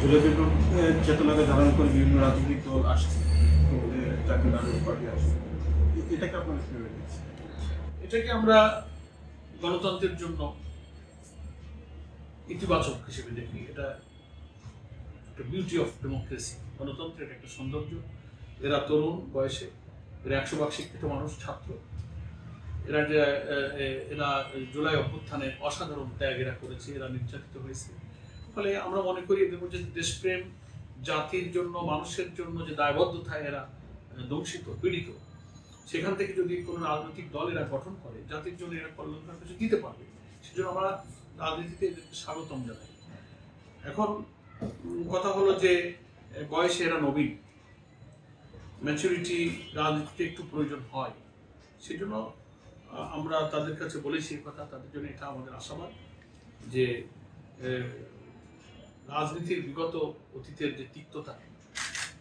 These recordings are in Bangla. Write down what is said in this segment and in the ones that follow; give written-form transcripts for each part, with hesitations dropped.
জুলাই বিপ্লবের চেতনাকে ধারণ করে বিভিন্ন রাজনৈতিক দল আসছে, জাতীয় নাগরিক পার্টি আসছে, এটাকে আপনার কিভাবে দেখছেন? এটাকে আমরা গণতন্ত্রের জন্য ইতিবাচক হিসেবে দেখি। এটা একটা বিউটি অফ ডেমোক্রেসি, গণতন্ত্রের একটা সৌন্দর্য। এরা তরুণ বয়সে, এরা 100% শিক্ষিত মানুষ, ছাত্র। এরা জুলাই অভ্যুত্থানে অসাধারণ ত্যাগ এরা করেছে, এরা নির্যাতিত হয়েছে। ফলে আমরা মনে করি এদের মধ্যে দেশপ্রেম, জাতির জন্য, মানুষের জন্য যে দায়বদ্ধতায় এরা দংশিত, পীড়িত, সেখান থেকে যদি কোনো রাজনৈতিক দল এরা গঠন করে, জাতির জন্য এরা কল্যাণকর কিছু দিতে পারবে, সেজন্য আমরা রাজনীতিতে এদেরকে স্বাগতম জানাই। এখন কথা হলো যে বয়সে এরা নবীন, ম্যাচুরিটি রাজনীতিতে একটু প্রয়োজন হয়, সেজন্য আমরা তাদের কাছে বলেছি এই কথা। তাদের জন্য এটা আমাদের আশাবাদ যে রাজনীতির বিগত অতীতের যে তিক্ততা,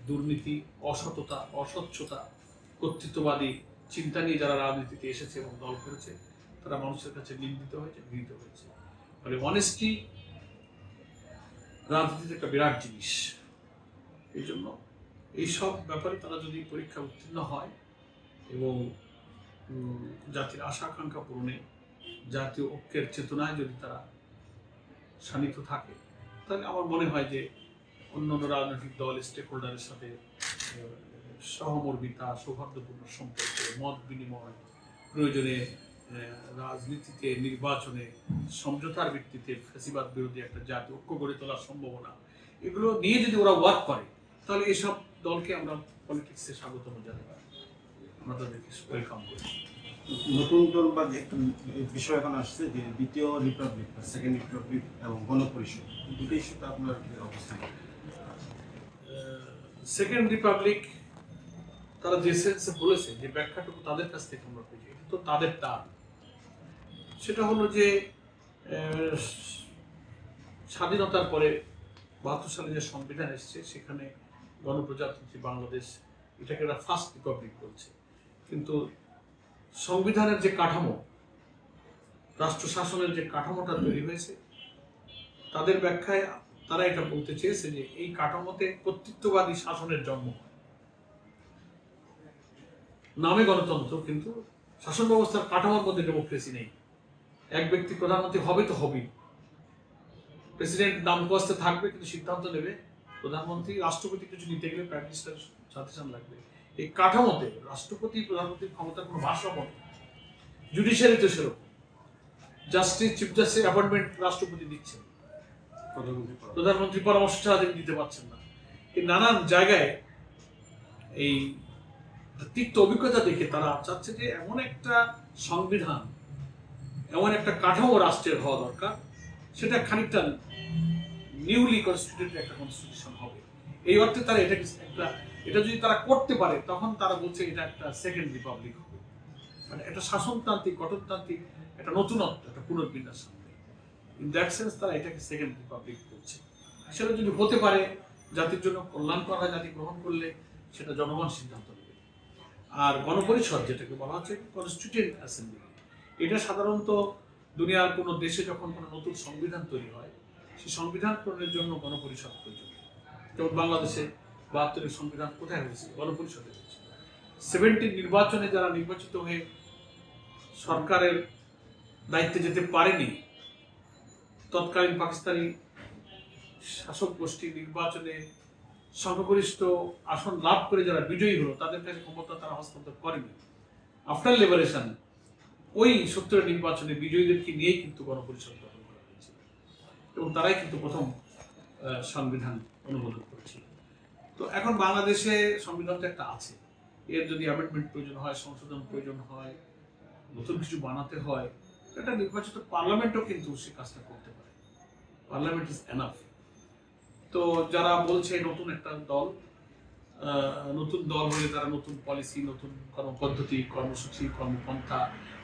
দুর্নীতি, অসততা, অস্বচ্ছতা, কর্তৃত্ববাদী চিন্তা নিয়ে যারা রাজনীতিতে এসেছে এবং দল করেছে, তারা মানুষের কাছে নিন্দিত হয়েছে, গৃহীত হয়েছে। ফলে অনেস্টি রাজনীতিতে একটা বিরাট জিনিস। এই জন্য এইসব ব্যাপারে তারা যদি পরীক্ষা উত্তীর্ণ হয় এবং জাতির আশা আকাঙ্ক্ষা পূরণে, জাতীয় ঐক্যের চেতনায় যদি তারা শানিত থাকে, তাহলে আমার মনে হয় যে অন্যান্য রাজনৈতিক দল, স্টেক হোল্ডারের সাথে সহমর্মিতা, সৌহার্দ্যপূর্ণ সম্পর্ক, মত বিনিময়, প্রয়োজনে রাজনীতিতে, নির্বাচনে সমঝোতার ভিত্তিতে ফ্যাসিবাদ বিরোধী একটা জাতীয় ঐক্য গড়ে তোলার সম্ভাবনা, এগুলো নিয়ে যদি ওরা ওয়ার্ক করে, তাহলে এইসব দলকে আমরা পলিটিক্সে স্বাগতম জানাই, আমরা তাদেরকে ওয়েলকাম করি। নতুন দল বা একটা বিষয় এখন আসছে যে দ্বিতীয় রিপাবলিক, সেকেন্ড রিপাবলিক এবং গণপরিষদ, দুটো ইস্যুতে আপনার অবস্থান। সেকেন্ড রিপাবলিক তারা যে সেন্সে বলেছে, যে ব্যাখ্যাটুকু তাদের কাছ থেকে আমরা পেয়েছি, তো তাদের টান, সেটা হলো যে স্বাধীনতার পরে 72 সালে যে সংবিধান এসছে, সেখানে গণপ্রজাতন্ত্রী বাংলাদেশ, এটাকে এরা ফার্স্ট রিপাবলিক বলছে। কিন্তু সংবিধানের যে কাঠামো, রাষ্ট্র শাসনের যে কাঠামোটা তৈরি হয়েছে, তাদের ব্যাখ্যায় তারা এটা বলতে চেয়েছে যে এই কাঠামোতে কর্তৃত্ববাদী শাসনের জন্ম হয়। নামে গণতন্ত্র, কিন্তু শাসন ব্যবস্থার কাঠামোর মধ্যে ডেমোক্রেসি নেই। এক ব্যক্তি প্রধানমন্ত্রী হবে তো হবেই, প্রেসিডেন্ট নাম কস্তে থাকবে, কিন্তু সিদ্ধান্ত নেবে প্রধানমন্ত্রী। রাষ্ট্রপতি কিছু নিতে গেলে প্রাইম মিনিস্টার সাজেশন লাগবে। এই কাঠামোতে রাষ্ট্রপতি প্রধানমন্ত্রীর ক্ষমতার কোনো ভারসাম্য নেই। জুডিশিয়ারি তো সেরকম, জাস্টিস, চিফ জাস্টিস অ্যাপয়েন্টমেন্ট রাষ্ট্রপতি দিচ্ছেন, প্রধানমন্ত্রী পরামর্শ ছাড়া তিনি দিতে পারছেন না। এই নানান জায়গায় এই তিক্ত অভিজ্ঞতা দেখে তারা চাচ্ছে যে এমন একটা সংবিধান, এমন একটা কাঠামো রাষ্ট্রের হওয়া দরকার, সেটা খানিকটা নিউলি কনস্টিটিউটেড একটা কনস্টিটিউশন হবে। এই অর্থে তারা এটা যদি তারা করতে পারে, তখন তারা বলছে এটা একটা সেকেন্ড রিপাবলিক হবে, মানে একটা শাসনতান্ত্রিক, গঠনতান্ত্রিক একটা নতুনত্ব, একটা পুনর্বিন্যাস হবে। ইন দ্যাট সেন্স তারা এটাকে সেকেন্ড রিপাবলিক করছে। সেটা যদি হতে পারে, জাতির জন্য কল্যাণকর হয়, জাতি গ্রহণ করলে সেটা জনগণ সিদ্ধান্ত নেবে। আর গণপরিষদ, যেটাকে বলা হচ্ছে কনস্টিটিউয়েন্ট অ্যাসেম্বলি, এটা সাধারণত দুনিয়ার কোনো দেশে যখন কোনো নতুন সংবিধান তৈরি হয়, সেই সংবিধান প্রণয়নের জন্য গণপরিষদ প্রয়োজন। যেমন বাংলাদেশে 72 সংবিধান কোথায় হয়েছে? গণপরিষদে হয়েছে। 70 নির্বাচনে যারা নির্বাচিত হয়ে সরকারের দায়িত্বে যেতে পারেনি, তৎকালীন পাকিস্তানি শাসক গোষ্ঠী নির্বাচনে সংখ্যাগরিষ্ঠ আসন লাভ করে যারা বিজয়ী হলো, তাদের কাছে ক্ষমতা তারা হস্তান্তর করেনি। আফটার লিবারেশন ওই 70 নির্বাচনে বিজয়ীদেরকে নিয়েই কিন্তু গণপরিষদ গঠন করা হয়েছে, এবং তারাই কিন্তু প্রথম সংবিধান অনুমোদন করেছিল। তো এখন বাংলাদেশে সংবিধানটা একটা আছে, এর যদি অ্যামেন্ডমেন্ট প্রয়োজন হয়, সংশোধন প্রয়োজন হয়, নতুন কিছু বানাতে হয়, একটা নির্বাচিত পার্লামেন্টও কিন্তু সে কাজটা করতে পারে। Parliament is enough. তো যারা বলছে নতুন একটা দল, নতুন দল হলে তারা নতুন পলিসি, নতুন কর্মপদ্ধতি, কর্মসূচি, কর্মপন্থা,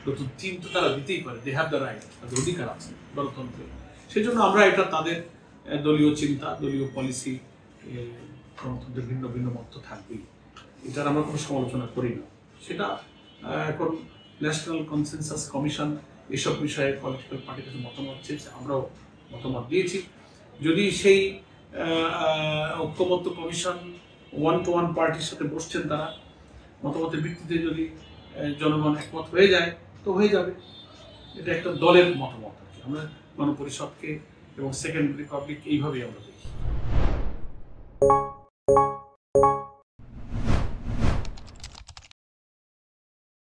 নতুন থিম তো তারা দিতেই পারে। দে হ্যাভ দ্য রাইট, তাদের অধিকার আছে গণতন্ত্রে। সেই জন্য আমরা এটা তাদের দলীয় চিন্তা, দলীয় পলিসি, গণতন্ত্রের ভিন্ন ভিন্ন মত থাকবেই, এটার আমরা কোনো সমালোচনা করি না। সেটা এখন ন্যাশনাল কনসেনসাস কমিশন এসব বিষয়ে পলিটিক্যাল পার্টির কাছে মতামত চেয়েছে, আমরাও মতামত দিয়েছি। যদি সেই ঐক্যমত্য কমিশন 1-to-1 পার্টির সাথে বসছেন, তারা মতামতের ভিত্তিতে যদি জনগণ একমত হয়ে যায় তো হয়ে যাবে। এটা একটা দলের মতামত আর কি। আমরা গণপরিষদকে এবং সেকেন্ড রিপাবলিক এইভাবেই আমরা দেখি।